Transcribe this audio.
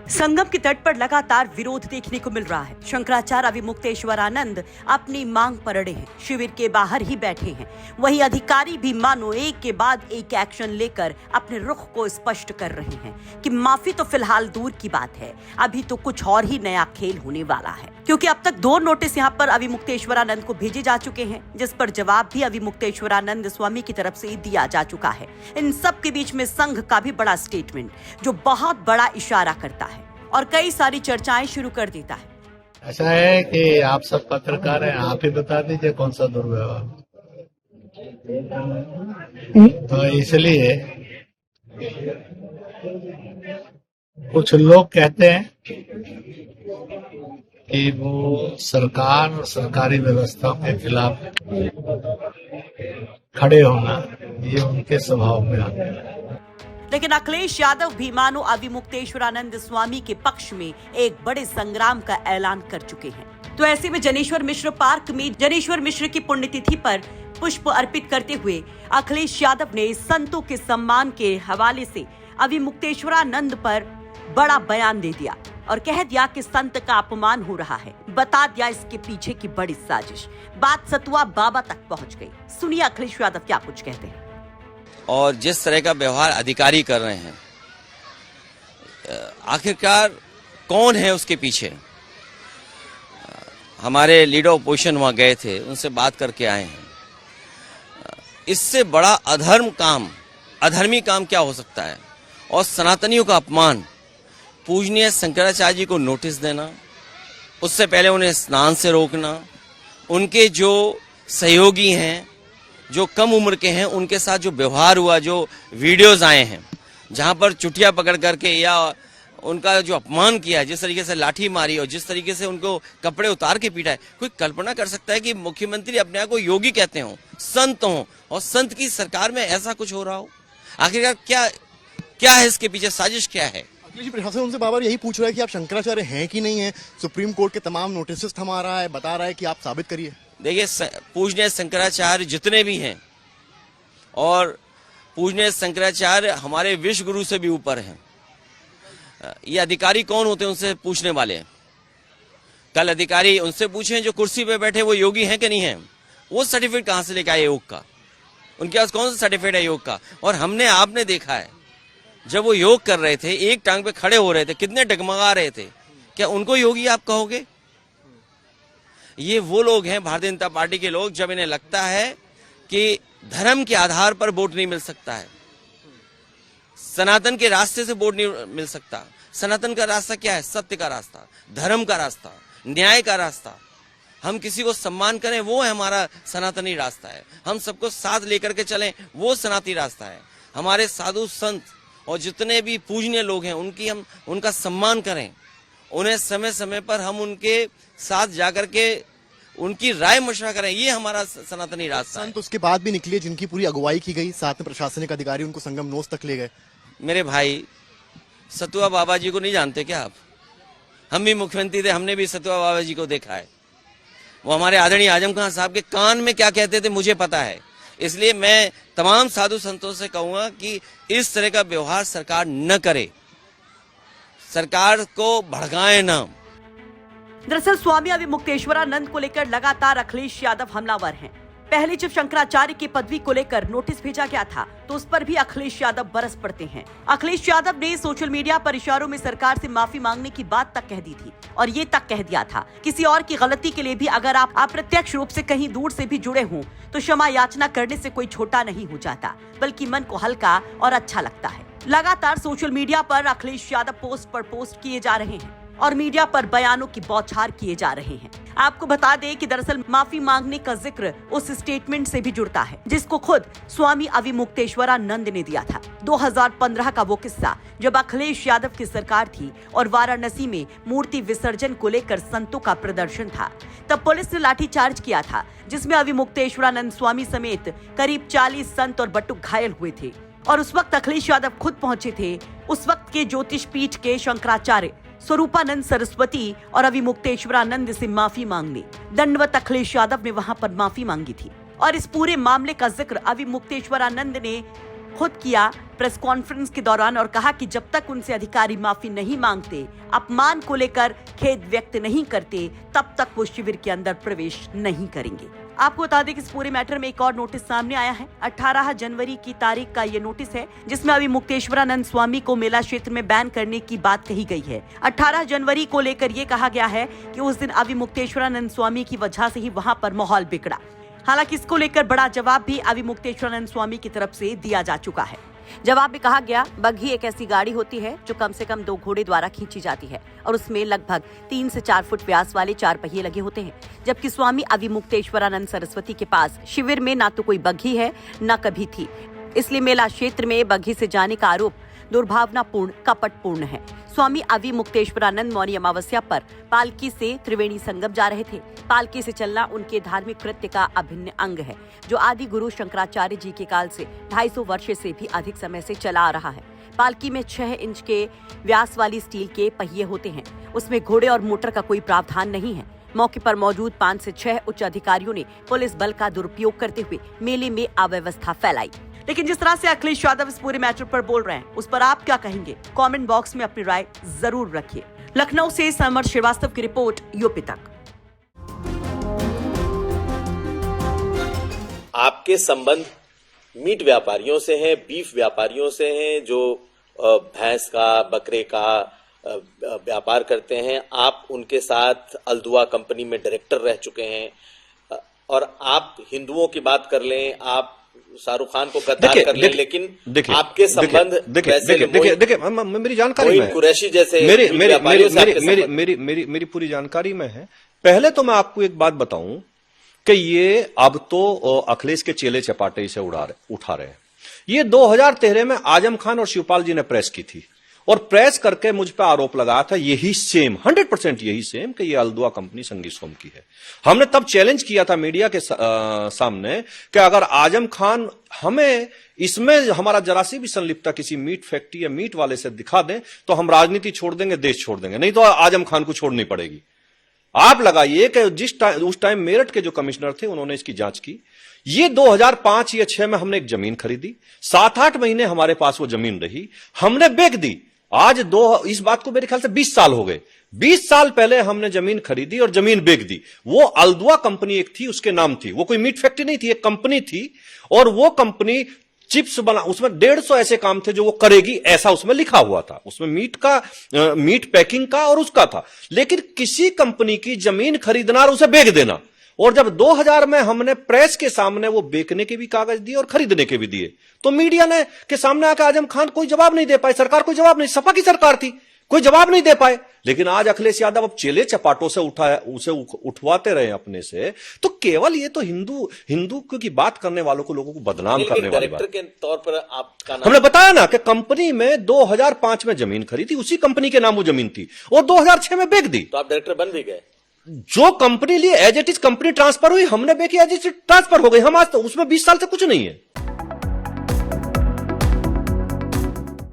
संगम के तट पर लगातार विरोध देखने को मिल रहा है। शंकराचार्य अविमुक्तेश्वरानंद अपनी मांग पर अड़े हैं, शिविर के बाहर ही बैठे हैं। वहीं अधिकारी भी मानो एक के बाद एक एक्शन लेकर अपने रुख को स्पष्ट कर रहे हैं कि माफी तो फिलहाल दूर की बात है, अभी तो कुछ और ही नया खेल होने वाला है। क्योंकि अब तक 2 नोटिस यहाँ पर अविमुक्तेश्वरानंद को भेजे जा चुके हैं, जिस पर जवाब भी अविमुक्तेश्वरानंद स्वामी की तरफ से दिया जा चुका है। इन सब के बीच में संघ का भी बड़ा स्टेटमेंट जो बहुत बड़ा इशारा करता है और कई सारी चर्चाएं शुरू कर देता है। ऐसा है कि आप सब पत्रकार हैं, आप ही बता दीजिए कौन सा दुर्व्यवहार। तो इसलिए कुछ लोग कहते हैं कि वो सरकार और सरकारी व्यवस्था के खिलाफ खड़े होना ये उनके स्वभाव में आता है। लेकिन अखिलेश यादव भी मानो अविमुक्तेश्वरानंद स्वामी के पक्ष में एक बड़े संग्राम का ऐलान कर चुके हैं। तो ऐसे में जनेश्वर मिश्र पार्क में जनेश्वर मिश्र की पुण्यतिथि पर पुष्प अर्पित करते हुए अखिलेश यादव ने संतों के सम्मान के हवाले से अविमुक्तेश्वरानंद पर बड़ा बयान दे दिया और कह दिया कि संत का अपमान हो रहा है। बता दिया इसके पीछे की बड़ी साजिश। बात सतुआ बाबा तक पहुंच गई। सुनिए अखिलेश यादव क्या कुछ कहते हैं। और जिस तरह का व्यवहार अधिकारी कर रहे हैं, आखिरकार कौन है उसके पीछे? हमारे लीडर ऑपोजिशन वहां गए थे, उनसे बात करके आए हैं। इससे बड़ा अधर्मी काम क्या हो सकता है? और सनातनियों का अपमान, पूजनीय शंकराचार्य जी को नोटिस देना, उससे पहले उन्हें स्नान से रोकना, उनके जो सहयोगी हैं जो कम उम्र के हैं उनके साथ जो व्यवहार हुआ, जो वीडियोस आए हैं जहां पर चुटिया पकड़ करके या उनका जो अपमान किया, जिस तरीके से लाठी मारी और जिस तरीके से उनको कपड़े उतार के पीटा है, कोई कल्पना कर सकता है कि मुख्यमंत्री अपने आप को योगी कहते हो, संत हो और संत की सरकार में ऐसा कुछ हो रहा हो? आखिरकार क्या है इसके पीछे, साजिश क्या है? अखिलेश जी, प्रशासन उनसे बार बार यही पूछ रहा है कि आप शंकराचार्य हैं कि नहीं है। सुप्रीम कोर्ट के तमाम नोटिस थमा रहा है, बता रहा है कि आप साबित करिए। देखिए, पूजनीय शंकराचार्य जितने भी हैं और पूजनीय शंकराचार्य हमारे विश्व गुरु से भी ऊपर हैं। ये अधिकारी कौन होते हैं उनसे पूछने वाले हैं। कल अधिकारी उनसे पूछें जो कुर्सी पे बैठे वो योगी हैं कि नहीं हैं। वो सर्टिफिकेट कहां से लेके आए योग का? उनके पास कौन सा सर्टिफिकेट है योग का? और आपने देखा है जब वो योग कर रहे थे, एक टांग पे खड़े हो रहे थे, कितने डगमगा रहे थे। क्या उनको योगी आप कहोगे? ये वो लोग हैं, भारतीय जनता पार्टी के लोग, जब इन्हें लगता है कि धर्म के आधार पर वोट नहीं मिल सकता है, सनातन के रास्ते से वोट नहीं मिल सकता। सनातन का रास्ता क्या है? सत्य का रास्ता, धर्म का रास्ता, न्याय का रास्ता। हम किसी को सम्मान करें, वो है हमारा सनातनी रास्ता है। हम सबको साथ लेकर के चलें, वो सनातनी रास्ता है। हमारे साधु संत और जितने भी पूजनीय लोग हैं हम उनका सम्मान करें, उन्हें समय समय पर हम उनके साथ जाकर के उनकी राय मशवरा करें, ये हमारा सनातनी रास्ता है। संत उसके बाद भी निकले जिनकी पूरी अगुवाई की गई, साथ में प्रशासनिक अधिकारी उनको संगम नोस तक ले गए। मेरे भाई, सतुआ बाबा जी को नहीं जानते क्या आप? हम भी मुख्यमंत्री थे, हमने भी सतुआ बाबा जी को देखा है। वो हमारे आदरणीय आजम खान साहब के कान में क्या कहते थे मुझे पता है। इसलिए मैं तमाम साधु संतों से कहूंगा कि इस तरह का व्यवहार सरकार न करे, सरकार को भड़काए ना। दरअसल स्वामी अविमुक्तेश्वरानंद को लेकर लगातार अखिलेश यादव हमलावर हैं। पहले जब शंकराचार्य की पदवी को लेकर नोटिस भेजा गया था तो उस पर भी अखिलेश यादव बरस पड़ते हैं। अखिलेश यादव ने सोशल मीडिया पर इशारों में सरकार से माफी मांगने की बात तक कह दी थी और ये तक कह दिया था किसी और की गलती के लिए भी अगर आप अप्रत्यक्ष रूप से कहीं दूर से भी जुड़े हों तो क्षमा याचना करने से कोई छोटा नहीं हो जाता, बल्कि मन को हल्का और अच्छा लगता है। लगातार सोशल मीडिया पर अखिलेश यादव पोस्ट पर पोस्ट किए जा रहे हैं और मीडिया पर बयानों की बौछार किए जा रहे हैं। आपको बता दें कि दरअसल माफी मांगने का जिक्र उस स्टेटमेंट से भी जुड़ता है जिसको खुद स्वामी अविमुक्तेश्वरानंद ने दिया था। 2015 का वो किस्सा जब अखिलेश यादव की सरकार थी और वाराणसी में मूर्ति विसर्जन को लेकर संतों का प्रदर्शन था। तब पुलिस ने लाठीचार्ज किया था जिसमें अविमुक्तेश्वरानंद स्वामी समेत करीब 40 संत और बटुक घायल हुए थे और उस वक्त अखिलेश यादव खुद पहुंचे थे। उस वक्त के ज्योतिष पीठ के शंकराचार्य स्वरूपानंद सरस्वती और अविमुक्तेश्वरानंद से माफी मांगने दंडवत अखिलेश यादव ने वहां पर माफी मांगी थी और इस पूरे मामले का जिक्र अविमुक्तेश्वरानंद ने खुद किया प्रेस कॉन्फ्रेंस के दौरान और कहा कि जब तक उनसे अधिकारी माफी नहीं मांगते, अपमान को लेकर खेद व्यक्त नहीं करते, तब तक वो शिविर के अंदर प्रवेश नहीं करेंगे। आपको बता दें कि इस पूरे मैटर में एक और नोटिस सामने आया है। 18 जनवरी की तारीख का ये नोटिस है, जिसमें अभी मुक्तेश्वरानंद स्वामी को मेला क्षेत्र में बैन करने की बात कही गई है। 18 जनवरी को लेकर ये कहा गया है कि उस दिन अभी मुक्तेश्वरानंद स्वामी की वजह से ही वहां पर माहौल बिगड़ा। हालांकि इसको लेकर बड़ा जवाब भी अभी मुक्तेश्वरानंद स्वामी की तरफ से दिया जा चुका है। जवाब में कहा गया, बग्घी एक ऐसी गाड़ी होती है जो कम से कम 2 घोड़े द्वारा खींची जाती है और उसमें लगभग 3 से 4 फुट व्यास वाले 4 पहिए लगे होते हैं। जबकि स्वामी अभी मुक्तेश्वरानंद सरस्वती के पास शिविर में ना तो कोई बग्घी है न कभी थी, इसलिए मेला क्षेत्र में बग्घी से जाने का आरोप दुर्भावनापूर्ण, कपटपूर्ण है। स्वामी अभी मुक्तेश्वरानंद मौनी अमावस्या पर पालकी से त्रिवेणी संगम जा रहे थे। पालकी से चलना उनके धार्मिक कृत्य का अभिन्न अंग है, जो आदि गुरु शंकराचार्य जी के काल से 250 वर्ष से भी अधिक समय से चला आ रहा है। पालकी में 6 इंच के व्यास वाली स्टील के पहिए होते हैं। उसमें घोड़े और मोटर का कोई प्रावधान नहीं है। मौके पर मौजूद 5 से 6 उच्च अधिकारियों ने पुलिस बल का दुरुपयोग करते हुए मेले में अव्यवस्था फैलाई। लेकिन जिस तरह से अखिलेश यादव इस पूरे मैटर पर बोल रहे हैं, उस पर आप क्या कहेंगे? कमेंट बॉक्स में अपनी राय जरूर रखिए। लखनऊ से समर श्रीवास्तव की रिपोर्ट, यूपी तक। आपके संबंध मीट व्यापारियों से हैं, बीफ व्यापारियों से हैं, जो भैंस का, बकरे का व्यापार करते हैं। आप उनके साथ अल्दुआ कंपनी में डायरेक्टर रह चुके हैं। और आप हिंदुओं की बात कर लें, आप शाहरुख खान को गद्दार कर लें, लेकिन आपके संबंध देखिए मेरी जानकारी में कुरैशी जैसे मेरी पूरी जानकारी में है। पहले तो मैं आपको एक बात बताऊं कि ये अब तो अखिलेश के चेले चपाटे इसे उठा रहे हैं। ये 2013 में आजम खान और शिवपाल जी ने प्रेस की थी और प्रेस करके मुझ पर आरोप लगाया था यही सेम 100% यही सेम कि ये अल्दुआ कंपनी संगी सोम की है। हमने तब चैलेंज किया था मीडिया के सामने कि अगर आजम खान हमें इसमें हमारा जरा सी भी संलिप्तता किसी मीट फैक्ट्री या मीट वाले से दिखा दें तो हम राजनीति छोड़ देंगे, देश छोड़ देंगे, नहीं तो आजम खान को छोड़नी पड़ेगी। आप लगाइए कि उस टाइम मेरठ के जो कमिश्नर थे उन्होंने इसकी जांच की। ये 2005 या 6 में हमने एक जमीन खरीदी, 7-8 महीने हमारे पास वो जमीन रही, हमने बेच दी। आज इस बात को मेरे ख्याल से 20 साल हो गए। 20 साल पहले हमने जमीन खरीदी और जमीन बेच दी। वो अल्दुआ कंपनी एक थी, उसके नाम थी, वो कोई मीट फैक्ट्री नहीं थी, एक कंपनी थी। और वो कंपनी चिप्स बना, उसमें 150 ऐसे काम थे जो वो करेगी, ऐसा उसमें लिखा हुआ था। उसमें मीट पैकिंग का और उसका था। लेकिन किसी कंपनी की जमीन खरीदना और उसे बेच देना, और जब 2000 में हमने प्रेस के सामने वो बेचने के भी कागज दिए और खरीदने के भी दिए, तो मीडिया ने के सामने आकर आजम खान कोई जवाब नहीं दे पाए, सरकार कोई जवाब नहीं, सपा की सरकार थी, कोई जवाब नहीं दे पाए। लेकिन आज अखिलेश यादव अब चेले चपाटों से उसे उठवाते रहे अपने से, तो केवल ये तो हिंदू की बात करने वालों को, लोगों को बदनाम करने वाली बात। के तौर पर आपका हमने बताया ना कि कंपनी में 2005 में जमीन खरीदी, उसी कंपनी के नाम वो जमीन थी, और 2006 में बेच दी। तो आप डायरेक्टर बन भी गए। जो कंपनी लिए as it is company transfer हुई, हमने बेची एज इट इज ट्रांसफर हो गई। हम आज तो उसमें 20 साल से कुछ नहीं है।